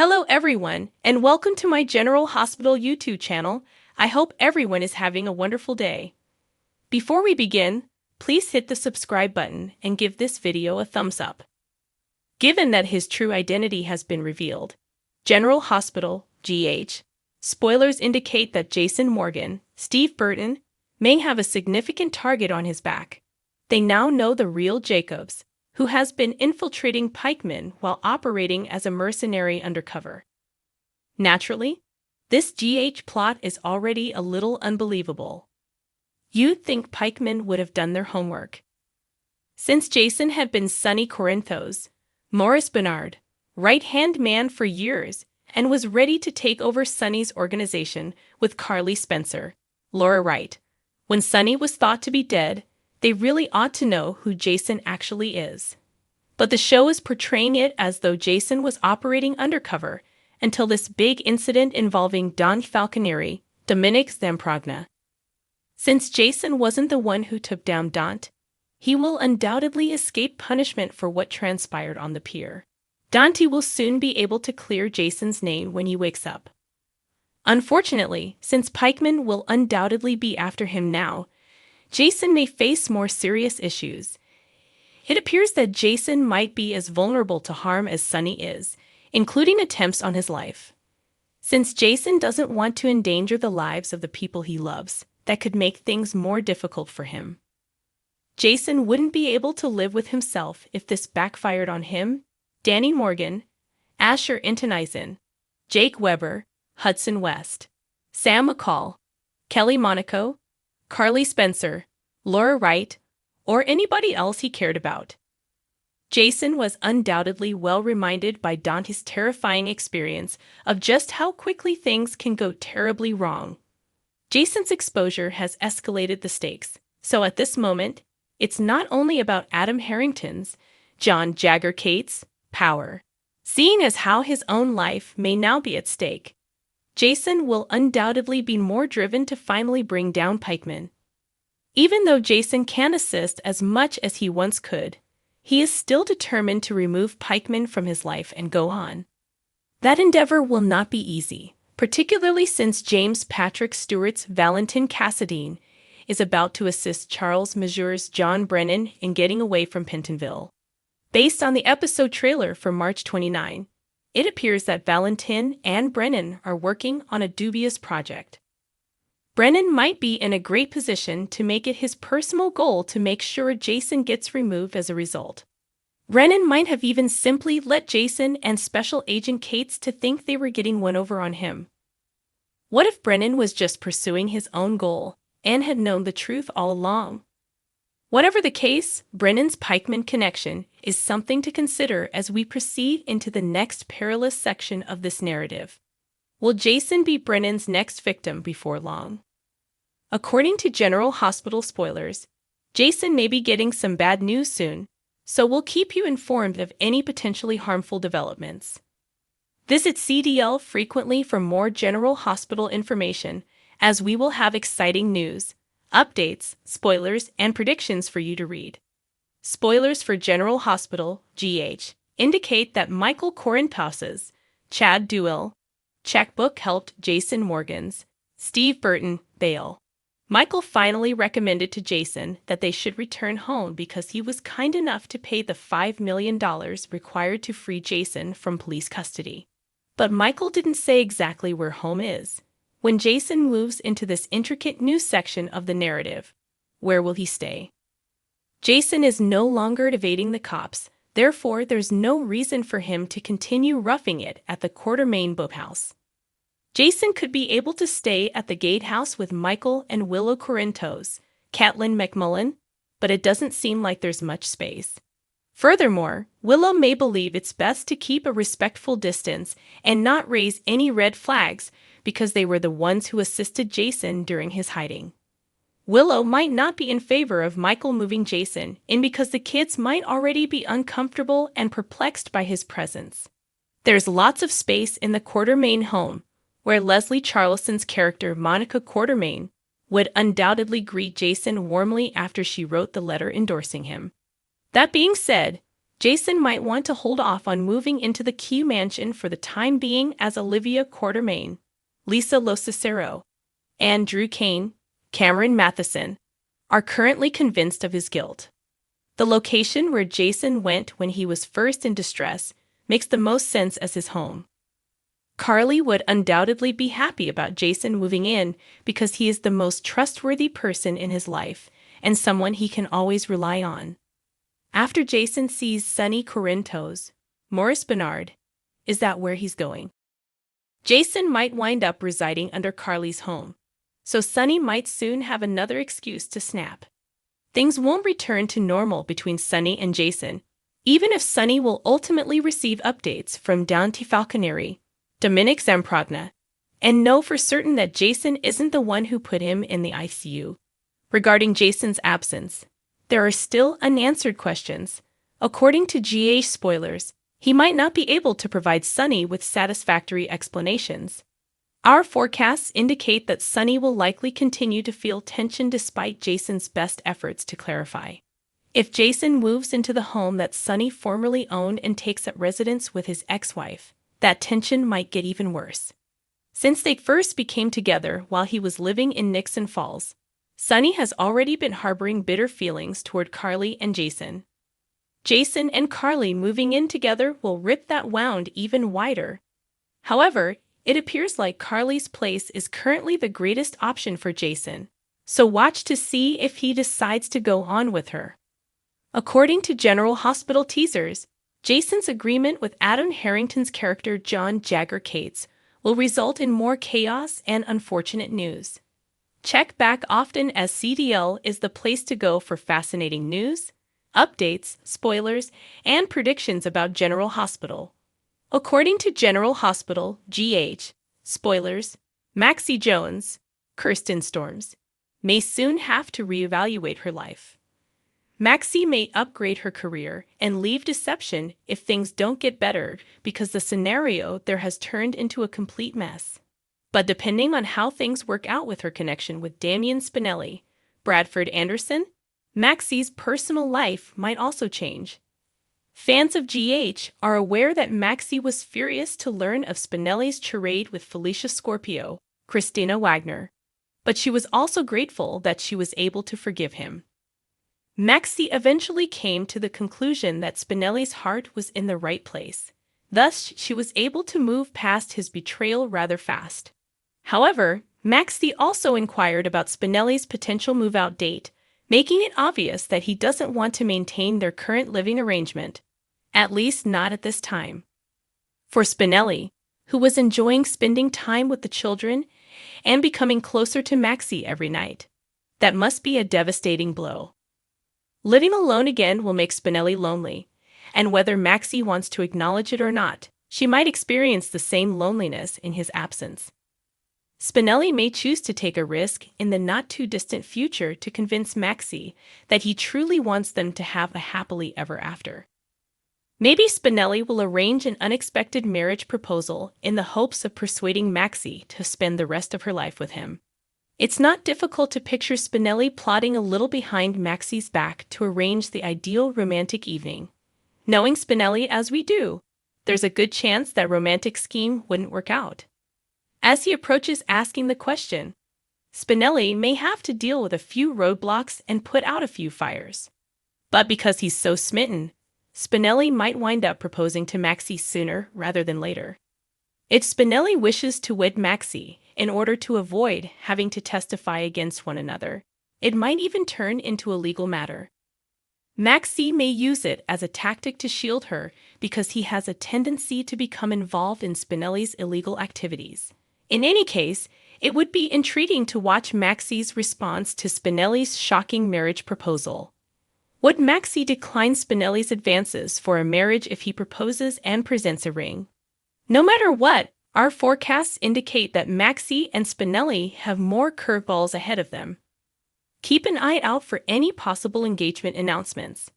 Hello everyone, and welcome to my General Hospital YouTube channel. I hope everyone is having a wonderful day. Before we begin, please hit the subscribe button and give this video a thumbs up. Given that his true identity has been revealed, General Hospital, GH, spoilers indicate that Jason Morgan, Steve Burton, may have a significant target on his back. They now know the real Jacobs, who has been infiltrating Pikeman while operating as a mercenary undercover. Naturally, this GH plot is already a little unbelievable. You'd think Pikeman would have done their homework. Since Jason had been Sonny Corinthos, Morris Bernard, right-hand man for years, and was ready to take over Sonny's organization with Carly Spencer, Laura Wright. When Sonny was thought to be dead, they really ought to know who Jason actually is. But the show is portraying it as though Jason was operating undercover until this big incident involving Don Falconieri, Dominic Zamprogna. Since Jason wasn't the one who took down Dante, he will undoubtedly escape punishment for what transpired on the pier. Dante will soon be able to clear Jason's name when he wakes up. Unfortunately, since Pikeman will undoubtedly be after him now, Jason may face more serious issues. It appears that Jason might be as vulnerable to harm as Sonny is, including attempts on his life. Since Jason doesn't want to endanger the lives of the people he loves, that could make things more difficult for him. Jason wouldn't be able to live with himself if this backfired on him, Danny Morgan, Asher Intenizen, Jake Weber, Hudson West, Sam McCall, Kelly Monaco, Carly Spencer, Laura Wright, or anybody else he cared about. Jason was undoubtedly well reminded by Dante's terrifying experience of just how quickly things can go terribly wrong. Jason's exposure has escalated the stakes, so at this moment, it's not only about Adam Harrington's, John Jagger Cates, power. Seeing as how his own life may now be at stake, Jason will undoubtedly be more driven to finally bring down Pikeman. Even though Jason can assist as much as he once could, he is still determined to remove Pikeman from his life and go on. That endeavor will not be easy, particularly since James Patrick Stewart's Valentin Cassadine is about to assist Charles Mazure's John Brennan in getting away from Pentonville. Based on the episode trailer for March 29, it appears that Valentin and Brennan are working on a dubious project. Brennan might be in a great position to make it his personal goal to make sure Jason gets removed as a result. Brennan might have even simply let Jason and Special Agent Cates to think they were getting one over on him. What if Brennan was just pursuing his own goal and had known the truth all along? Whatever the case, Brennan's Pikeman connection is something to consider as we proceed into the next perilous section of this narrative. Will Jason be Brennan's next victim before long? According to General Hospital spoilers, Jason may be getting some bad news soon, so we'll keep you informed of any potentially harmful developments. Visit CDL frequently for more General Hospital information, as we will have exciting news, updates, spoilers, and predictions for you to read. Spoilers for General Hospital, GH, indicate that Michael Corinthos's Chad Duell checkbook helped Jason Morgan's Steve Burton bail. Michael finally recommended to Jason that they should return home because he was kind enough to pay the $5 million required to free Jason from police custody. But Michael didn't say exactly where home is. When Jason moves into this intricate new section of the narrative, where will he stay? Jason is no longer evading the cops, therefore there's no reason for him to continue roughing it at the Quartermain boathouse. Jason could be able to stay at the gatehouse with Michael and Willow Corinthos, Catelyn McMullen, but it doesn't seem like there's much space. Furthermore, Willow may believe it's best to keep a respectful distance and not raise any red flags because they were the ones who assisted Jason during his hiding. Willow might not be in favor of Michael moving Jason in because the kids might already be uncomfortable and perplexed by his presence. There's lots of space in the Quartermain home, where Leslie Charleston's character Monica Quartermain would undoubtedly greet Jason warmly after she wrote the letter endorsing him. That being said, Jason might want to hold off on moving into the Q mansion for the time being, as Olivia Quartermaine, Lisa Locicero, and Drew Kane, Cameron Matheson, are currently convinced of his guilt. The location where Jason went when he was first in distress makes the most sense as his home. Carly would undoubtedly be happy about Jason moving in because he is the most trustworthy person in his life and someone he can always rely on. After Jason sees Sonny Corinthos, Maurice Bernard, is that where he's going? Jason might wind up residing under Carly's home, so Sonny might soon have another excuse to snap. Things won't return to normal between Sonny and Jason, even if Sonny will ultimately receive updates from Dante Falconeri, Dominic Zamprogna, and know for certain that Jason isn't the one who put him in the ICU. Regarding Jason's absence, there are still unanswered questions. According to GH spoilers, he might not be able to provide Sonny with satisfactory explanations. Our forecasts indicate that Sonny will likely continue to feel tension despite Jason's best efforts to clarify. If Jason moves into the home that Sonny formerly owned and takes up residence with his ex-wife, that tension might get even worse. Since they first became together while he was living in Nixon Falls, Sonny has already been harboring bitter feelings toward Carly and Jason. Jason and Carly moving in together will rip that wound even wider. However, it appears like Carly's place is currently the greatest option for Jason, so watch to see if he decides to go on with her. According to General Hospital teasers, Jason's agreement with Adam Harrington's character John Jagger Cates will result in more chaos and unfortunate news. Check back often, as CDL is the place to go for fascinating news, updates, spoilers, and predictions about General Hospital. According to General Hospital, GH, spoilers, Maxie Jones, Kirsten Storms, may soon have to reevaluate her life. Maxie may upgrade her career and leave Deception if things don't get better, because the scenario there has turned into a complete mess. But depending on how things work out with her connection with Damian Spinelli, Bradford Anderson, Maxie's personal life might also change. Fans of GH are aware that Maxie was furious to learn of Spinelli's charade with Felicia Scorpio, Christina Wagner, but she was also grateful that she was able to forgive him. Maxie eventually came to the conclusion that Spinelli's heart was in the right place. Thus, she was able to move past his betrayal rather fast. However, Maxie also inquired about Spinelli's potential move-out date, making it obvious that he doesn't want to maintain their current living arrangement, at least not at this time. For Spinelli, who was enjoying spending time with the children and becoming closer to Maxie every night, that must be a devastating blow. Living alone again will make Spinelli lonely, and whether Maxie wants to acknowledge it or not, she might experience the same loneliness in his absence. Spinelli may choose to take a risk in the not-too-distant future to convince Maxie that he truly wants them to have a happily ever after. Maybe Spinelli will arrange an unexpected marriage proposal in the hopes of persuading Maxie to spend the rest of her life with him. It's not difficult to picture Spinelli plotting a little behind Maxie's back to arrange the ideal romantic evening. Knowing Spinelli as we do, there's a good chance that romantic scheme wouldn't work out. As he approaches asking the question, Spinelli may have to deal with a few roadblocks and put out a few fires. But because he's so smitten, Spinelli might wind up proposing to Maxie sooner rather than later. If Spinelli wishes to wed Maxie in order to avoid having to testify against one another, it might even turn into a legal matter. Maxie may use it as a tactic to shield her because he has a tendency to become involved in Spinelli's illegal activities. In any case, it would be intriguing to watch Maxie's response to Spinelli's shocking marriage proposal. Would Maxie decline Spinelli's advances for a marriage if he proposes and presents a ring? No matter what, our forecasts indicate that Maxie and Spinelli have more curveballs ahead of them. Keep an eye out for any possible engagement announcements.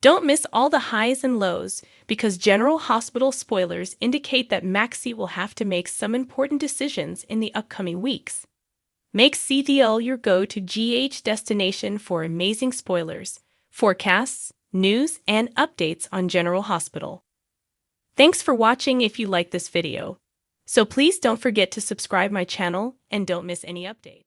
Don't miss all the highs and lows, because General Hospital spoilers indicate that Maxie will have to make some important decisions in the upcoming weeks. Make CDL your go-to GH destination for amazing spoilers, forecasts, news, and updates on General Hospital. Thanks for watching if you like this video. So please don't forget to subscribe my channel and don't miss any update.